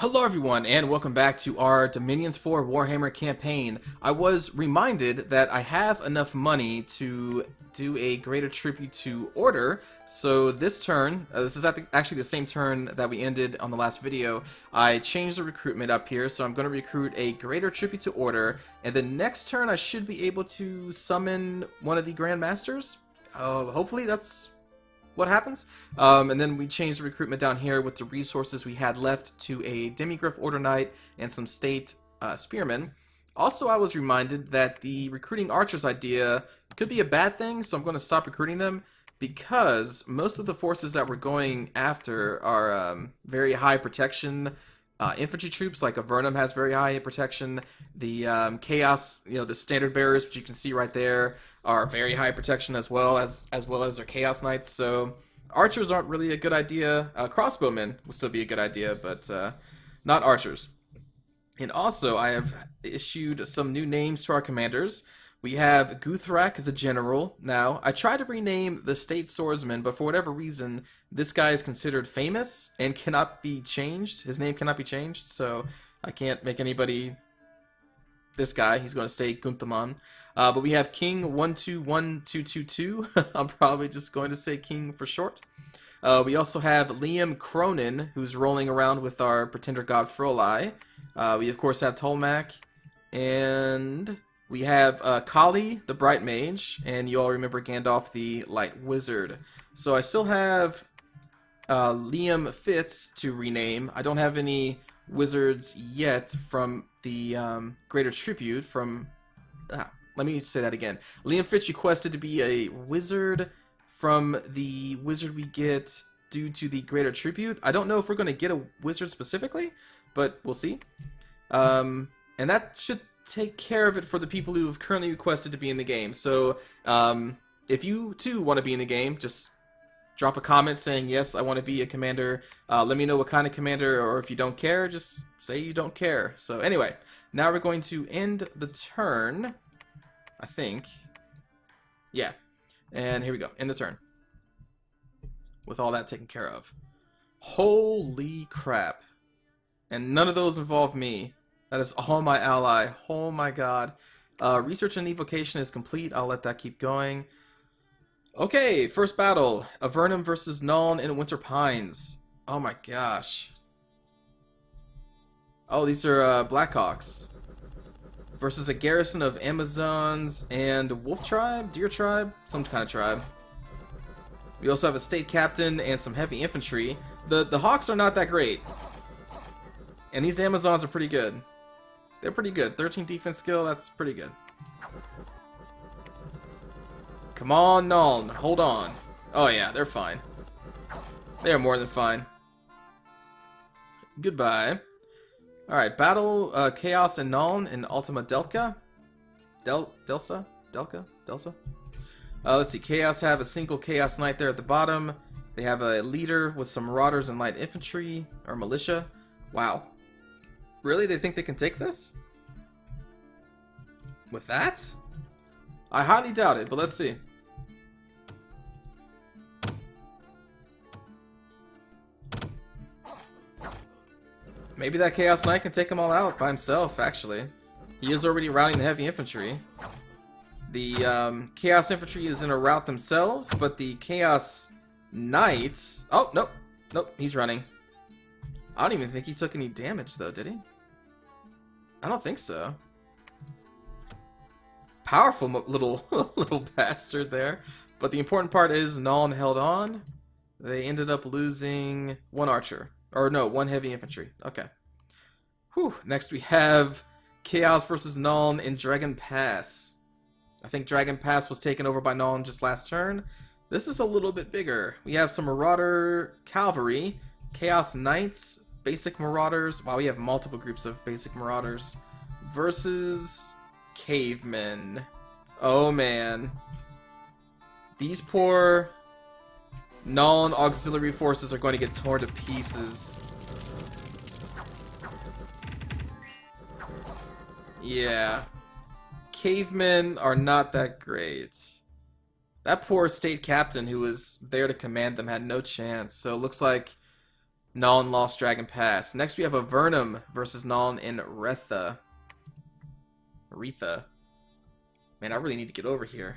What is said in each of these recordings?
Hello everyone, and welcome back to our Dominions 4 Warhammer campaign. I was reminded that I have enough money to do a greater tribute to Order, so this turn, this is actually the same turn that we ended on the last video, I changed the recruitment up here, so I'm going to recruit a greater tribute to Order, and the next turn I should be able to summon one of the Grand Masters. Hopefully that's what happens. And then we changed the recruitment down here with the resources we had left to a Demigryph Order Knight and some State Spearmen. Also, I was reminded that the recruiting archers idea could be a bad thing, so I'm going to stop recruiting them because most of the forces that we're going after are very high protection infantry troops. Like Avernum has very high protection. The Chaos, the standard bearers, which you can see right there, are very high protection as well as their Chaos Knights. So archers aren't really a good idea. Crossbowmen will still be a good idea, but not archers. And also, I have issued some new names to our commanders. We have Guthrak the General. Now, I tried to rename the State Swordsman, but for whatever reason, this guy is considered famous and cannot be changed. His name cannot be changed, so I can't make anybody this guy. He's going to stay Gunthamon. But we have King 121222. I'm probably just going to say King for short. We also have Liam Cronin, who's rolling around with our Pretender God Frolai. We, of course, have Tolmac. And we have Kali, the Bright Mage. And you all remember Gandalf, the Light Wizard. So I still have Liam Fitz to rename. I don't have any wizards yet from the Greater Tribute from... let me say that again. Liam Fitz requested to be a wizard from the wizard we get due to the Greater Tribute. I don't know if we're going to get a wizard specifically, but we'll see. And that should take care of it for the people who have currently requested to be in the game. So if you too want to be in the game, just drop a comment saying, yes, I want to be a commander. Let me know what kind of commander, or if you don't care, just say you don't care. So anyway, now we're going to end the turn, I think. Yeah. And here we go. End the turn. With all that taken care of. Holy crap. And none of those involve me. That is all my ally. Oh my god. Research and evocation is complete. I'll let that keep going. Okay, first battle. Avernum versus Nuln in Winter Pines. Oh my gosh. Oh, these are Blackhawks. Versus a garrison of Amazons and Wolf Tribe? Deer Tribe? Some kind of tribe. We also have a State Captain and some heavy infantry. The Hawks are not that great. And these Amazons are pretty good. They're pretty good. 13 defense skill, that's pretty good. Come on, Nuln. Hold on. Oh yeah, they're fine. They're more than fine. Goodbye. Alright, battle Chaos and Nuln in Ultima Delca. Delsa? Let's see. Chaos have a single Chaos Knight there at the bottom. They have a leader with some Marauders and light infantry, or militia. Wow. Really? They think they can take this? With that? I highly doubt it, but let's see. Maybe that Chaos Knight can take them all out by himself, actually. He is already routing the heavy infantry. The Chaos Infantry is in a rout themselves, but the Chaos Knights... Oh, nope. Nope, he's running. I don't even think he took any damage, though, did he? I don't think so. Powerful little bastard there. But the important part is Nuln held on. They ended up losing one archer. Or no, one heavy infantry. Okay. Whew. Next we have Chaos versus Nuln in Dragon Pass. I think Dragon Pass was taken over by Nuln just last turn. This is a little bit bigger. We have some Marauder Cavalry, Chaos Knights, Basic Marauders. Wow, we have multiple groups of Basic Marauders. Versus Cavemen. Oh man. These poor Nuln auxiliary forces are going to get torn to pieces. Yeah. Cavemen are not that great. That poor State Captain who was there to command them had no chance. So it looks like Nuln Lost Dragon Pass. Next we have Avernum versus Nuln in Retha. Man, I really need to get over here.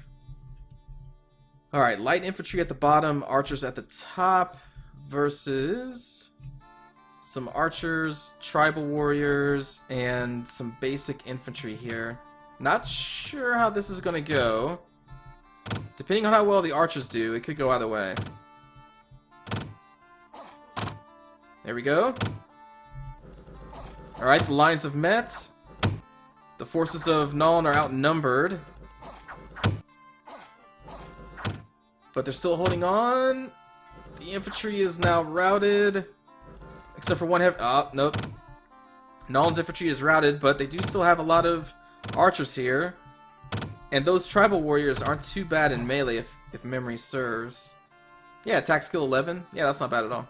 Alright, light infantry at the bottom, archers at the top versus some archers, tribal warriors, and some basic infantry here. Not sure how this is going to go. Depending on how well the archers do, it could go either way. There we go. Alright, the lines have met. The forces of Nuln are outnumbered. But they're still holding on. The infantry is now routed. Except for one heavy... Oh, nope. Nuln's infantry is routed, but they do still have a lot of archers here. And those tribal warriors aren't too bad in melee if memory serves. Yeah, attack skill 11. Yeah, that's not bad at all.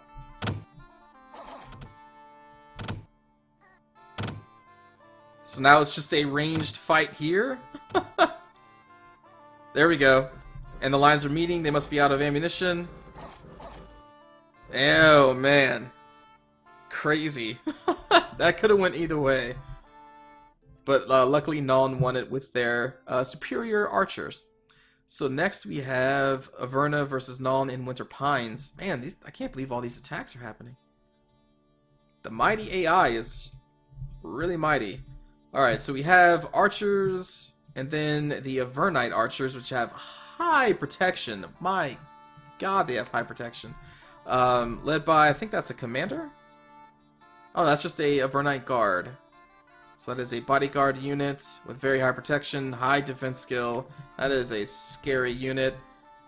So now it's just a ranged fight here. There we go. And the lines are meeting. They must be out of ammunition. Oh, man. Crazy. That could have went either way. But luckily Nuln won it with their superior archers. So next we have Averna versus Nuln in Winter Pines. Man, I can't believe all these attacks are happening. The mighty AI is really mighty. Alright, so we have archers, and then the Avernite archers, which have high protection. My god, they have high protection. Led by, I think that's a commander? Oh, that's just a Avernite guard. So that is a bodyguard unit with very high protection, high defense skill. That is a scary unit.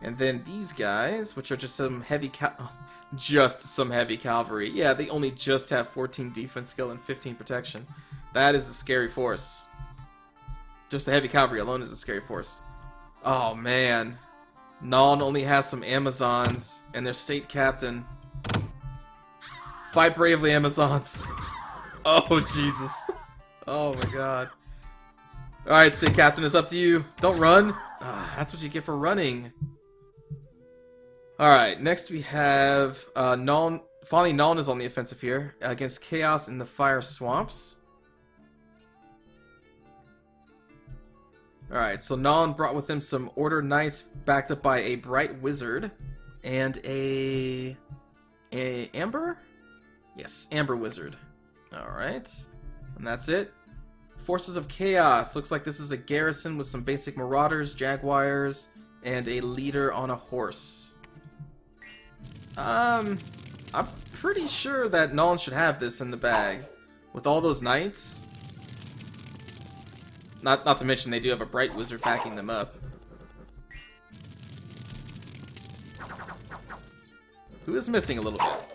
And then these guys, which are just some heavy cavalry. Yeah, they only just have 14 defense skill and 15 protection. That is a scary force. Just the heavy cavalry alone is a scary force. Oh man. Nuln only has some Amazons and their state captain. Fight bravely, Amazons. Oh Jesus. Oh my god. Alright, state captain, it's up to you. Don't run. That's what you get for running. Alright, next we have Nuln. Finally, Nuln is on the offensive here against Chaos in the Fire Swamps. Alright, so Nuln brought with him some Order Knights backed up by a Bright Wizard and a Amber? Yes, Amber Wizard. Alright, and that's it. Forces of Chaos. Looks like this is a garrison with some basic Marauders, Jaguars, and a leader on a horse. I'm pretty sure that Nuln should have this in the bag. With all those knights. Not to mention they do have a Bright Wizard backing them up. Who is missing a little bit.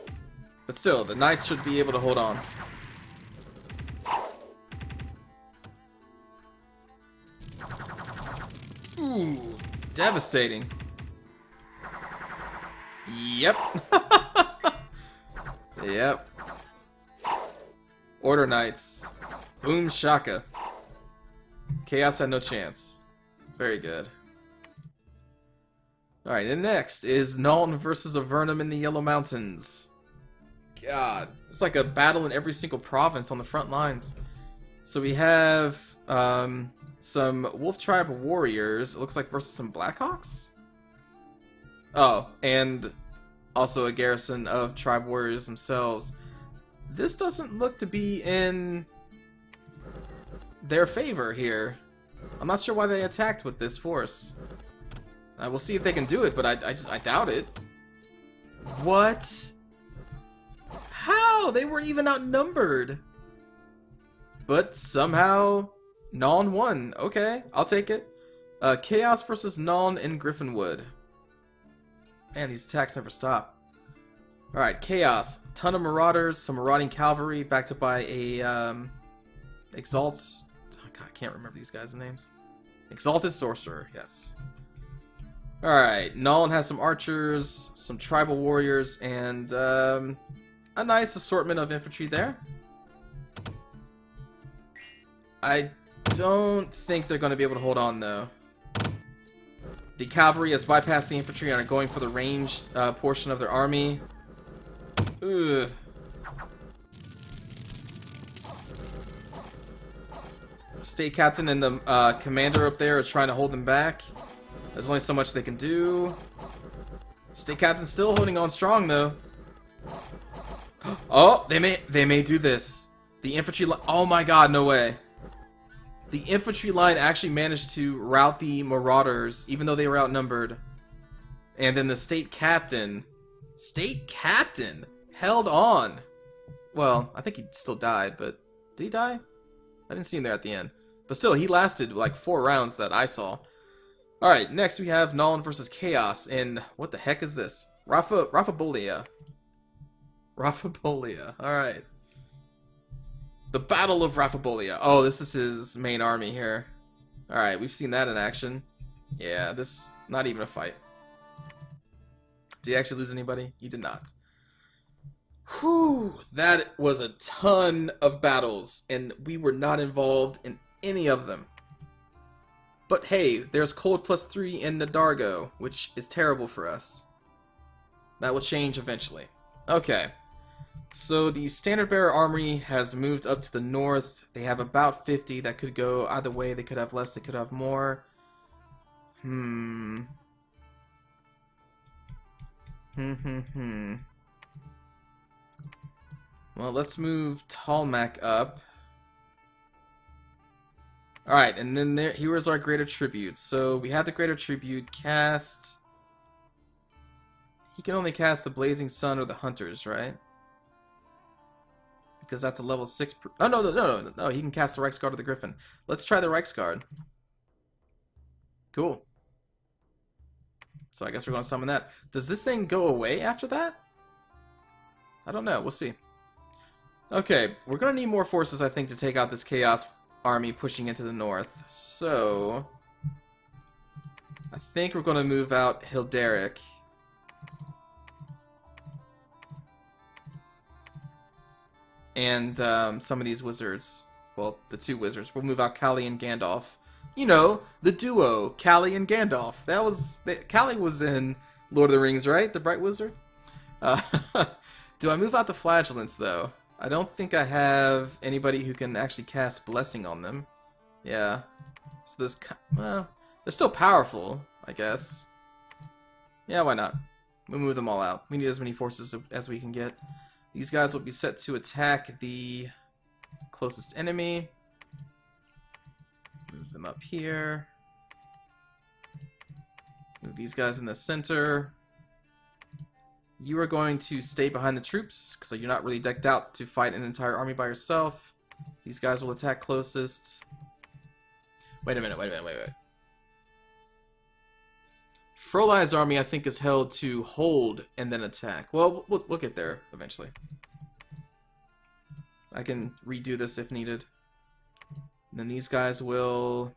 But still, the knights should be able to hold on. Ooh, devastating. Yep. Yep. Order Knights. Boom shaka. Chaos had no chance. Very good. Alright, and next is Nuln versus Avernum in the Yellow Mountains. God, it's like a battle in every single province on the front lines. So we have some Wolf Tribe warriors, it looks like, versus some Blackhawks? Oh, and also a garrison of tribe warriors themselves. This doesn't look to be in their favor here. I'm not sure why they attacked with this force. We'll see if they can do it, but I doubt it. What? How? They weren't even outnumbered. But somehow Nuln won. Okay, I'll take it. Chaos versus Nuln in Griffinwood. Man, these attacks never stop. Alright, Chaos. Ton of Marauders, some marauding cavalry, backed up by a Exalt. Oh, God, I can't remember these guys' names. Exalted Sorcerer, yes. Alright, Nuln has some archers, some tribal warriors, and a nice assortment of infantry there. I don't think they're going to be able to hold on, though. The cavalry has bypassed the infantry and are going for the ranged portion of their army. Ugh. State captain and the commander up there is trying to hold them back. There's only so much they can do. State captain's still holding on strong though. Oh, they may do this. The infantry line. Oh my God, no way. The infantry line actually managed to rout the marauders, even though they were outnumbered. And then the state captain held on. Well, I think he still died, but did he die? I didn't see him there at the end. But still, he lasted like 4 rounds that I saw. Alright, next we have Nolan versus Chaos. And what the heck is this? Raphabolia. Alright. The Battle of Raphabolia. Oh, this is his main army here. Alright, we've seen that in action. Yeah, this... not even a fight. Did he actually lose anybody? He did not. Whew, that was a ton of battles, and we were not involved in any of them. But hey, there's cold +3 in the Dargo, which is terrible for us. That will change eventually. Okay, so the Standard Bearer Armory has moved up to the north. They have about 50 that could go either way. They could have less, they could have more. Well, let's move Talmac up. Alright, and then here is our Greater Tribute. So we have the Greater Tribute cast. He can only cast the Blazing Sun or the Hunters, right? Because that's a level 6. Oh, no, he can cast the Reiksguard or the Griffin. Let's try the Reiksguard. Cool. So I guess we're going to summon that. Does this thing go away after that? I don't know. We'll see. Okay, we're going to need more forces, I think, to take out this Chaos army pushing into the north. So I think we're going to move out Hilderic. And some of these wizards. Well, the 2 wizards. We'll move out Callie and Gandalf. You know, the duo, Callie and Gandalf. Callie was in Lord of the Rings, right? The Bright Wizard? Do I move out the Flagellants, though? I don't think I have anybody who can actually cast Blessing on them. Yeah. So there's... well, they're still powerful, I guess. Yeah, why not? We'll move them all out. We need as many forces as we can get. These guys will be set to attack the closest enemy. Move them up here. Move these guys in the center. You are going to stay behind the troops, because you're not really decked out to fight an entire army by yourself. These guys will attack closest. Wait a minute. Frolai's army, I think, is held to hold and then attack. Well, we'll get there eventually. I can redo this if needed. And then these guys will...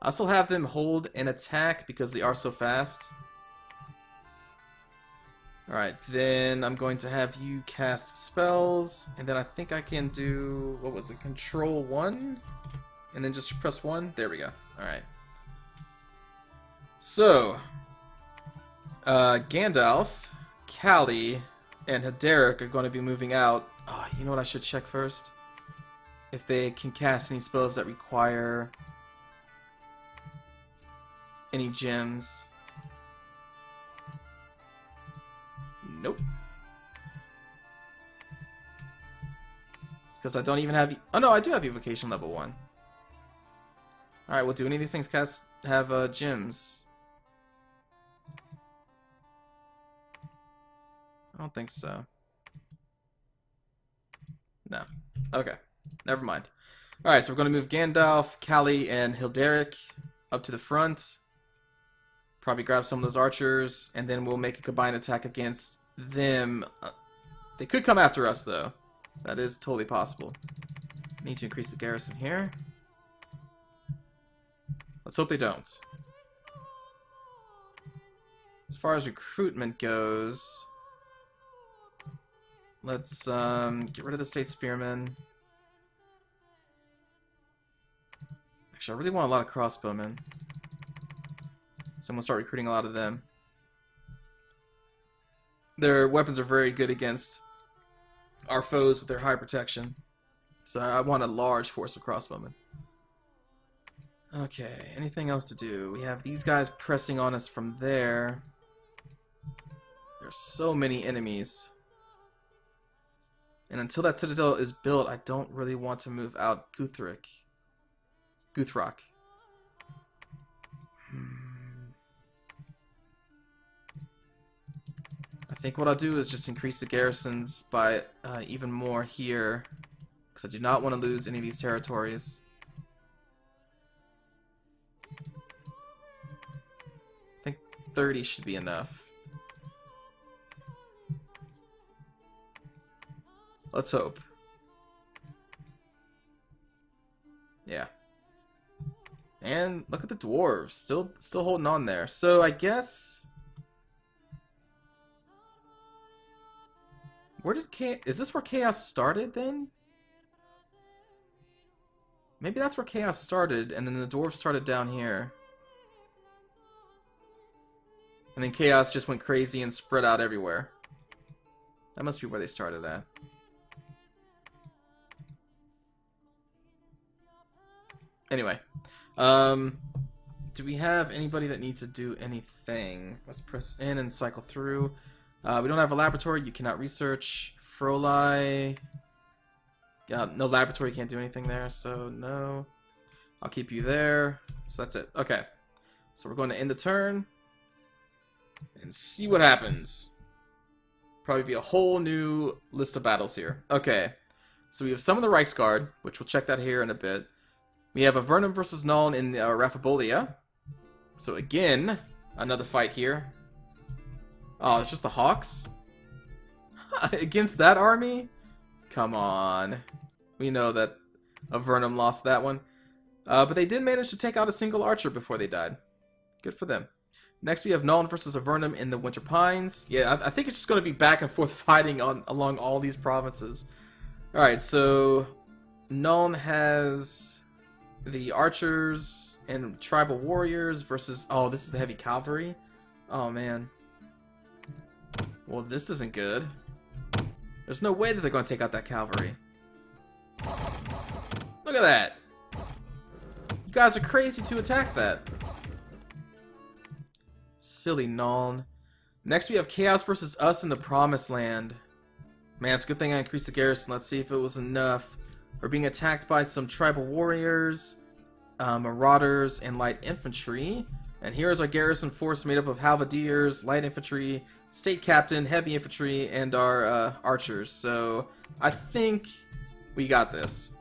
I'll still have them hold and attack because they are so fast. Alright, then I'm going to have you cast spells, and then I think I can do, what was it, Control 1? And then just press 1? There we go. Alright. So, Gandalf, Callie, and Hilderic are going to be moving out. Oh, you know what I should check first? If they can cast any spells that require any gems. Nope. Because I don't even have... oh no, I do have Evocation level 1. Alright, well, do any of these things have gems? I don't think so. No. Okay. Never mind. Alright, so we're going to move Gandalf, Callie, and Hilderic up to the front. Probably grab some of those archers, and then we'll make a combined attack against them. They could come after us, though. That is totally possible. Need to increase the garrison here. Let's hope they don't. As far as recruitment goes, let's get rid of the State Spearmen. Actually, I really want a lot of crossbowmen. So I'm going to start recruiting a lot of them. Their weapons are very good against our foes with their high protection. So I want a large force of crossbowmen. Okay, anything else to do? We have these guys pressing on us from there. There's so many enemies. And until that citadel is built, I don't really want to move out Guthrock. I think what I'll do is just increase the garrisons by even more here, because I do not want to lose any of these territories. I think 30 should be enough. Let's hope. Yeah. And look at the dwarves, still holding on there. So I guess is this where chaos started then? Maybe that's where chaos started, and then the dwarves started down here. And then chaos just went crazy and spread out everywhere. That must be where they started at. Anyway, do we have anybody that needs to do anything? Let's press in and cycle through. We don't have a laboratory. You cannot research. Froli. No laboratory. Can't do anything there. So no. I'll keep you there. So that's it. Okay. So we're going to end the turn and see what happens. Probably be a whole new list of battles here. Okay. So we have some of the Reiksguard, which we'll check that here in a bit. We have Avernum versus Nuln in Raphabolia. So again, another fight here. Oh, it's just the Hawks? Against that army? Come on. We know that Avernum lost that one. But they did manage to take out a single archer before they died. Good for them. Next we have Nuln versus Avernum in the Winter Pines. Yeah, I think it's just going to be back and forth fighting along all these provinces. Alright, so Nuln has the archers and tribal warriors versus... Oh, this is the heavy cavalry? Oh, man. Well, this isn't good. There's no way that they're going to take out that cavalry. Look at that! You guys are crazy to attack that. Silly Nuln. Next we have Chaos versus us in the Promised Land. Man, it's a good thing I increased the garrison. Let's see if it was enough. We're being attacked by some tribal warriors, marauders, and light infantry. And here is our garrison force made up of halberdiers, light infantry, state captain, heavy infantry, and our archers. So I think we got this.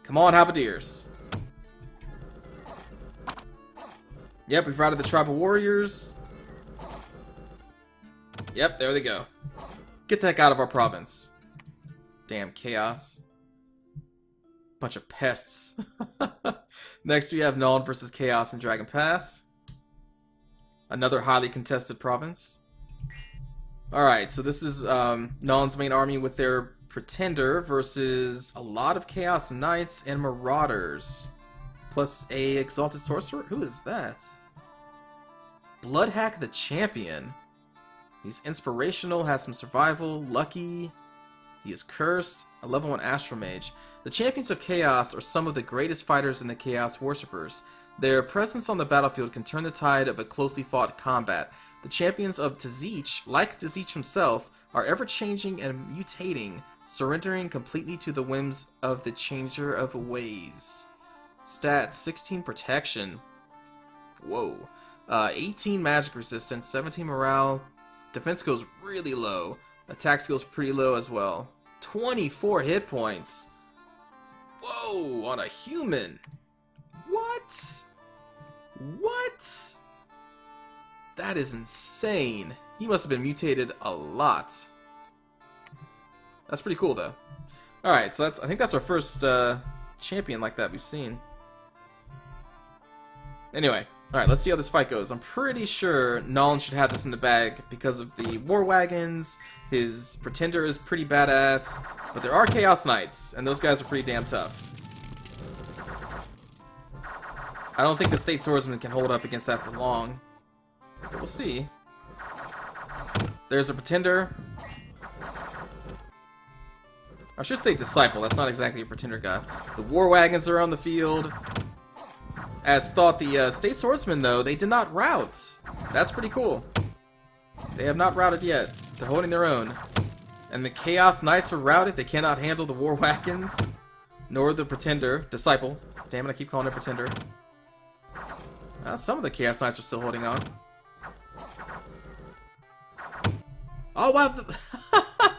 Come on, halberdiers. Yep, we've routed the tribal warriors. Yep, there they go. Get the heck out of our province. Damn chaos. Bunch of pests. Next we have Nuln versus Chaos in Dragon Pass. Another highly contested province. Alright, so this is Nuln's main army with their Pretender versus a lot of Chaos Knights and Marauders. Plus a Exalted Sorcerer? Who is that? Bloodhack the Champion. He's inspirational, has some survival, lucky. He is cursed, a level 1 Astral Mage. The Champions of Chaos are some of the greatest fighters in the Chaos Worshippers. Their presence on the battlefield can turn the tide of a closely fought combat. The Champions of Tzeentch, like Tzeentch himself, are ever-changing and mutating, surrendering completely to the whims of the Changer of Ways. Stats, 16 Protection. Whoa. 18 Magic Resistance, 17 Morale. Defense goes really low. Attack skill's pretty low as well. 24 hit points. Whoa, on a human. What? What? That is insane. He must have been mutated a lot. That's pretty cool though. Alright, so I think that's our first champion like that we've seen. Anyway, alright, let's see how this fight goes. I'm pretty sure Nuln should have this in the bag because of the war wagons. His Pretender is pretty badass, but there are Chaos Knights, and those guys are pretty damn tough. I don't think the State Swordsman can hold up against that for long, but we'll see. There's a Pretender. I should say disciple, that's not exactly a pretender god. The war wagons are on the field. As thought, the state swordsmen, though, they did not rout. That's pretty cool. They have not routed yet. They're holding their own. And the Chaos Knights are routed. They cannot handle the war wagons. Nor the pretender. Disciple. Damn it, I keep calling it pretender. Some of the Chaos Knights are still holding on. Oh, wow.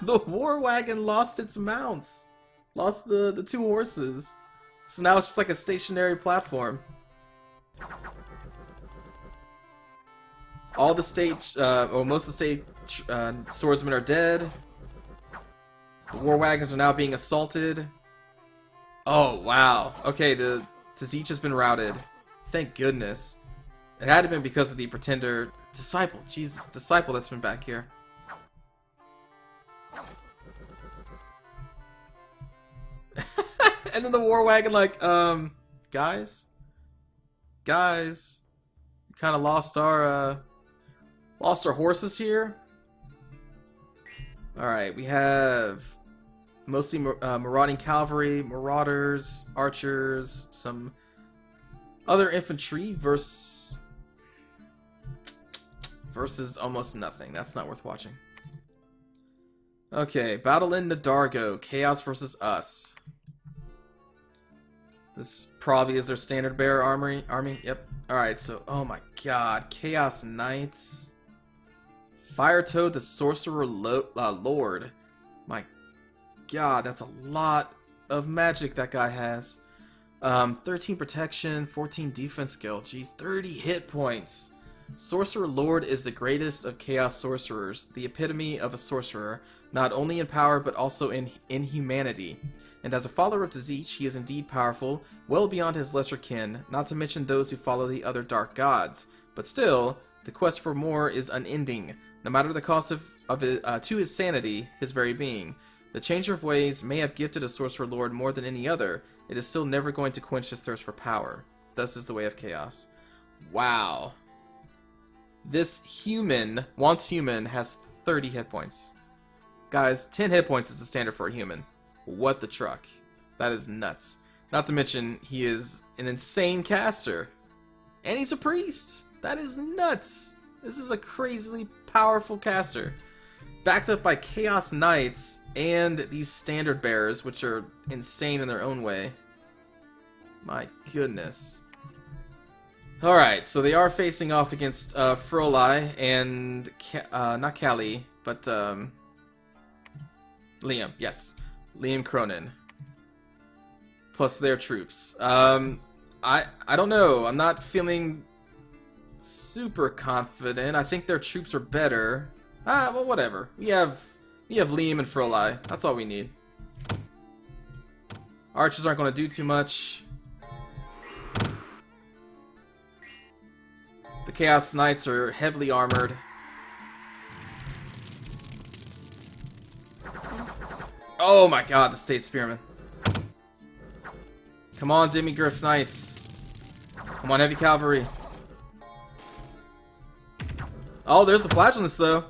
The war wagon lost its mounts. Lost the 2 horses. So now it's just like a stationary platform. All the state, or most of the state swordsmen are dead. The war wagons are now being assaulted. Oh, wow. Okay, the Tzeentch has been routed. Thank goodness. It had to have been because of the pretender disciple. Jesus, disciple that's been back here. And then the war wagon like, guys, we kind of lost our horses here. All right, we have mostly marauding cavalry, marauders, archers, some other infantry versus almost nothing. That's not worth watching. Okay, battle in the Dargo, chaos versus us. This probably is their standard bearer army. Yep. Alright, so, oh my god. Chaos Knights. Fire Toad, the Sorcerer Lord. My god, that's a lot of magic that guy has. 13 protection, 14 defense skill. Jeez, 30 hit points. Sorcerer Lord is the greatest of Chaos Sorcerers, the epitome of a sorcerer, not only in power but also in humanity. And as a follower of Tzeentch, he is indeed powerful, well beyond his lesser kin, not to mention those who follow the other dark gods. But still, the quest for more is unending, no matter the cost to his sanity, his very being. The Changer of Ways may have gifted a Sorcerer Lord more than any other, it is still never going to quench his thirst for power. Thus is the way of chaos. Wow. This human, once human, has 30 hit points. Guys, 10 hit points is the standard for a human. What the truck. That is nuts. Not to mention, he is an insane caster. And he's a priest. That is nuts. This is a crazily powerful caster. Backed up by Chaos Knights and these standard bearers, which are insane in their own way. My goodness. Alright, so they are facing off against Frolai and, not Callie, but Liam, yes. Liam Cronin. Plus their troops. I don't know. I'm not feeling super confident. I think their troops are better. Well, whatever. We have Liam and Frolai. That's all we need. Archers aren't going to do too much. The Chaos Knights are heavily armored. Oh my god, the State Spearmen. Come on, Demigriff Knights. Come on, Heavy Cavalry. Oh, there's the Flagellants, though.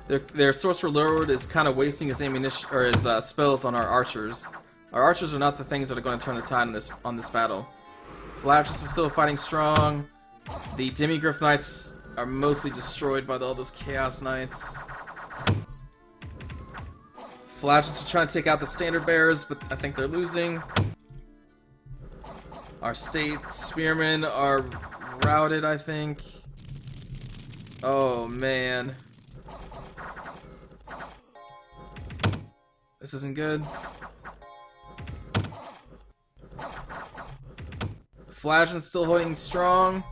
Their Sorcerer Lord is kind of wasting his ammunition or his spells on our archers. Our archers are not the things that are going to turn the tide on this battle. Flagellants is still fighting strong. The Demigriff Knights are mostly destroyed by all those Chaos Knights. Flagellants are trying to take out the standard bearers, but I think they're losing. Our State Spearmen are routed, I think. Oh, man. This isn't good. Flagellant's still holding strong.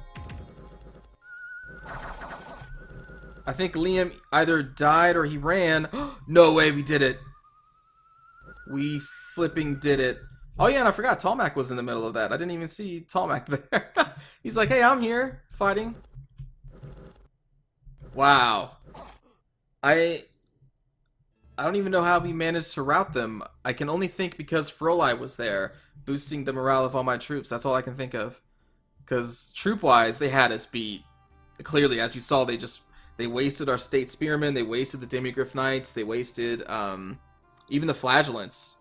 I think Liam either died or he ran. No way, we did it. We flipping did it. Oh yeah, and I forgot Talmac was in the middle of that. I didn't even see Talmac there. He's like, hey, I'm here, fighting. Wow. I don't even know how we managed to rout them. I can only think because Frolai was there, boosting the morale of all my troops. That's all I can think of. Because troop-wise, they had us beat. Clearly, as you saw, they They wasted our State Spearmen, they wasted the Demigryph Knights, they wasted even the Flagellants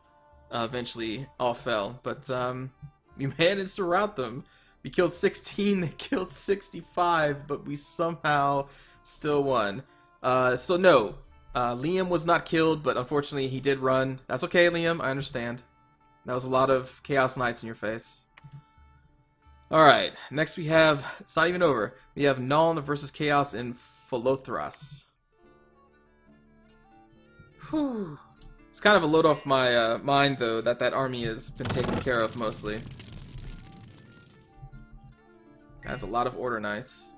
eventually all fell. But we managed to rout them. We killed 16, they killed 65, but we somehow still won. So no, Liam was not killed, but unfortunately he did run. That's okay, Liam, I understand. That was a lot of Chaos Knights in your face. Alright, next we have, it's not even over, we have Nuln versus Chaos in Pholothras. Whew. It's kind of a load off my mind, though, that army has been taken care of mostly. That's a lot of Order Knights.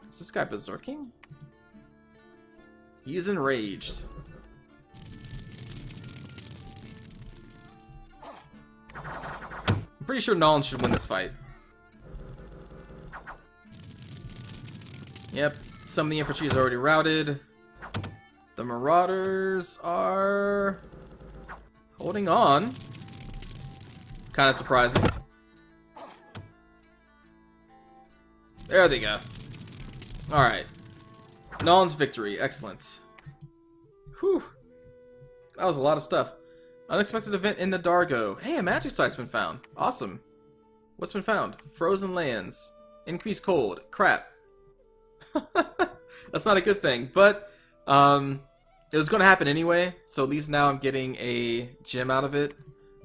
Is this guy berserking? He is enraged. I'm pretty sure Nolan should win this fight. Yep, some of the infantry is already routed. The Marauders are holding on. Kind of surprising. There they go. Alright. Nolan's victory. Excellent. Whew. That was a lot of stuff. Unexpected event in the Dargo. Hey, a magic site's been found. Awesome. What's been found? Frozen lands. Increased cold. Crap. That's not a good thing, but it was going to happen anyway, so at least now I'm getting a gem out of it.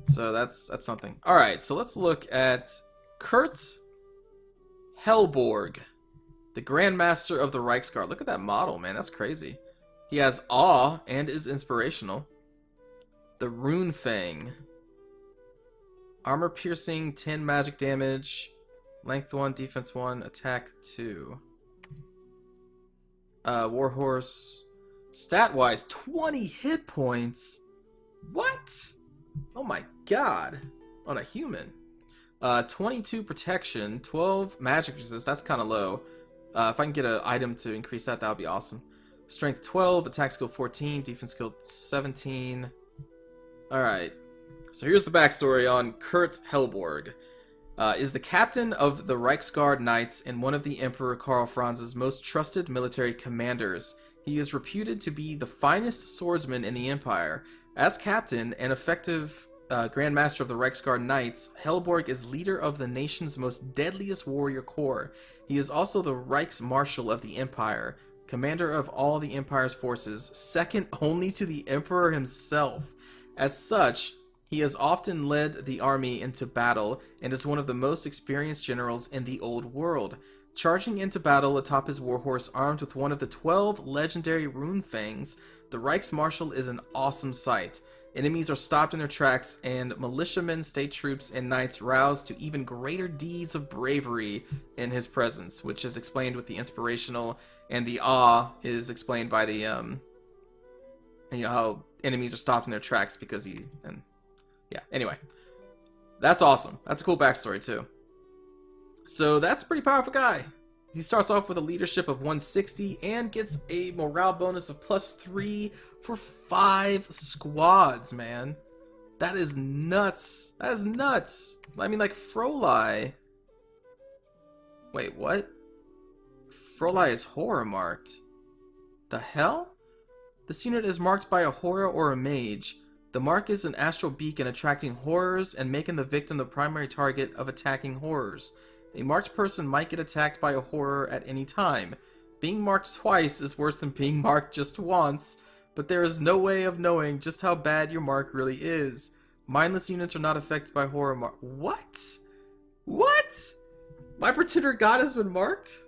So that's something. Alright, so let's look at Kurt Helborg, the Grandmaster of the Reiksguard. Look at that model, man. That's crazy. He has awe and is inspirational. The Rune Fang. Armor piercing, 10 magic damage. Length 1, defense 1, attack 2. Warhorse. Stat-wise, 20 hit points. What? Oh my god. On a human. 22 protection, 12 magic resist. That's kind of low. If I can get an item to increase that, that would be awesome. Strength 12, attack skill 14, defense skill 17. Alright. So here's the backstory on Kurt Helborg. Is the captain of the Reiksguard Knights and one of the Emperor Karl Franz's most trusted military commanders. He is reputed to be the finest swordsman in the Empire. As captain and effective Grand Master of the Reiksguard Knights, Helborg is leader of the nation's most deadliest warrior corps. He is also the Reichsmarshal of the Empire, commander of all the Empire's forces, second only to the Emperor himself. As such, he has often led the army into battle and is one of the most experienced generals in the Old World. Charging into battle atop his warhorse armed with one of the 12 legendary Rune Fangs, the Reichsmarshal is an awesome sight. Enemies are stopped in their tracks, and militiamen, state troops, and knights roused to even greater deeds of bravery in his presence, which is explained with the inspirational, and the awe is explained by the, you know, how enemies are stopped in their tracks because he, and yeah, anyway. That's awesome. That's a cool backstory, too. So that's a pretty powerful guy. He starts off with a leadership of 160 and gets a morale bonus of +3 for 5 squads, man. That is nuts. That is nuts. I mean, like, Frolai. Wait, what? Frolai is horror marked. The hell? This unit is marked by a horror or a mage. The mark is an astral beacon attracting horrors and making the victim the primary target of attacking horrors. A marked person might get attacked by a horror at any time. Being marked twice is worse than being marked just once, but there is no way of knowing just how bad your mark really is. Mindless units are not affected by horror mark. What? What? My pretender god has been marked?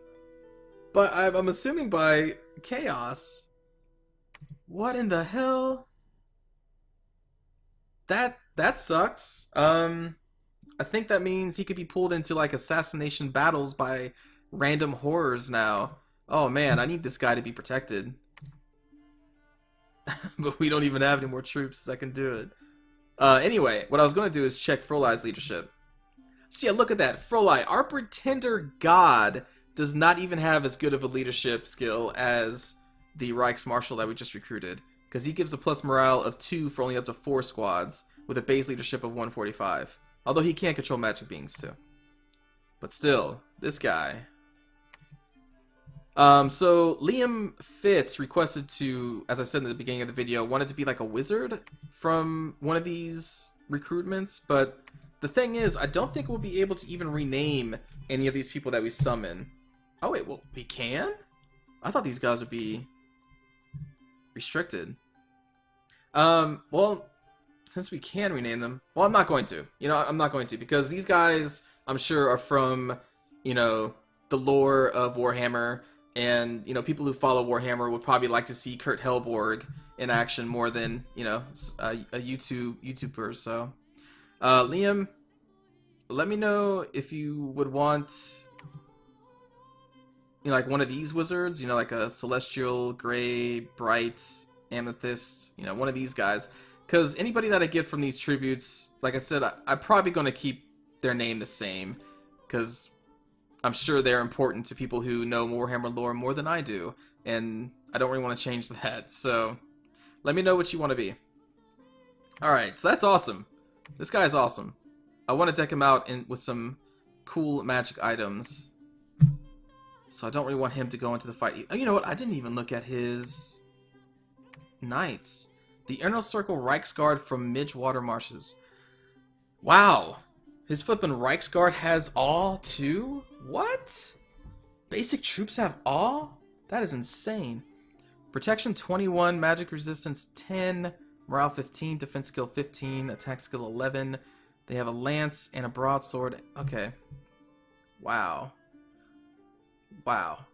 But I'm assuming by chaos. What in the hell? That sucks. I think that means he could be pulled into like assassination battles by random horrors now. Oh man, I need this guy to be protected. But we don't even have any more troops that can do it. Anyway, what I was going to do is check Frolai's leadership. So yeah, look at that. Frolai, our pretender god, does not even have as good of a leadership skill as the Reichsmarshal that we just recruited. because he gives a plus morale of 2 for only up to 4 squads, with a base leadership of 145. Although he can control magic beings too. But still, this guy. So Liam Fitz requested to, as I said in the beginning of the video, wanted to be like a wizard from one of these recruitments, but the thing is, I don't think we'll be able to even rename any of these people that we summon. Oh wait, well, we can? I thought these guys would be restricted. Well, since we can rename them, well, I'm not going to. You know, I'm not going to, because these guys, I'm sure, are from, you know, the lore of Warhammer, and, you know, people who follow Warhammer would probably like to see Kurt Helborg in action more than, you know, a YouTuber, so. Liam, let me know if you would want, you know, like one of these wizards, you know, like a Celestial, Gray, Bright, Amethyst, you know, one of these guys. Because anybody that I get from these tributes, like I said, I'm probably going to keep their name the same. Because I'm sure they're important to people who know Warhammer lore more than I do. And I don't really want to change that. So let me know what you want to be. Alright, so that's awesome. This guy's awesome. I want to deck him out with some cool magic items. So I don't really want him to go into the fight. Oh, you know what? I didn't even look at his knights. The Inner Circle Reiksguard from Midgewater Marshes. Wow. His flippin' Reiksguard has awe too? What? Basic troops have awe? That is insane. Protection 21, magic resistance 10, morale 15, defense skill 15, attack skill 11. They have a lance and a broadsword. Okay. Wow. Wow.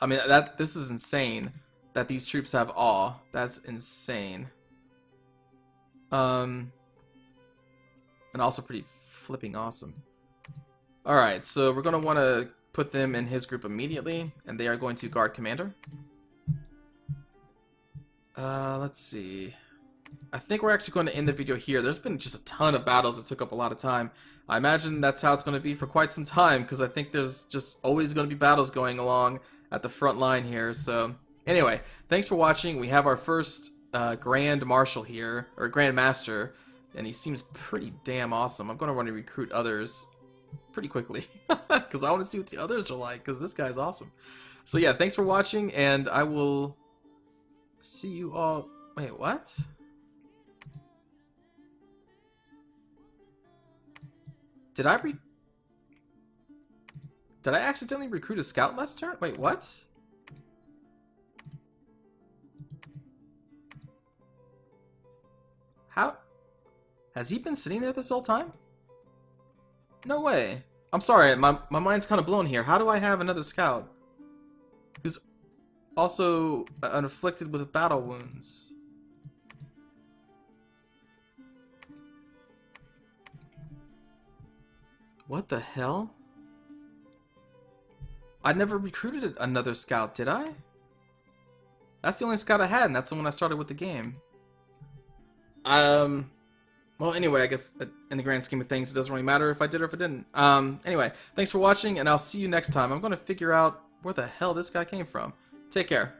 I mean, this is insane that these troops have awe. That's insane. And also pretty flipping awesome. Alright, so we're going to want to put them in his group immediately, and they are going to guard commander. Let's see. I think we're actually going to end the video here. There's been just a ton of battles that took up a lot of time. I imagine that's how it's going to be for quite some time, because I think there's just always going to be battles going along at the front line here. So anyway, thanks for watching. We have our first Grand Marshal here, or Grand Master, and he seems pretty damn awesome. I'm going to want to recruit others pretty quickly, because I want to see what the others are like, because this guy's awesome. So yeah, thanks for watching, and I will see you all... Wait, what? Did I accidentally recruit a scout last turn? Wait, what? How? Has he been sitting there this whole time? No way. I'm sorry, my mind's kind of blown here. How do I have another scout who's also afflicted with battle wounds? What the hell? I never recruited another scout, did I? That's the only scout I had, and that's the one I started with the game. Well, anyway, I guess in the grand scheme of things, it doesn't really matter if I did or if I didn't. Anyway, thanks for watching, and I'll see you next time. I'm going to figure out where the hell this guy came from. Take care.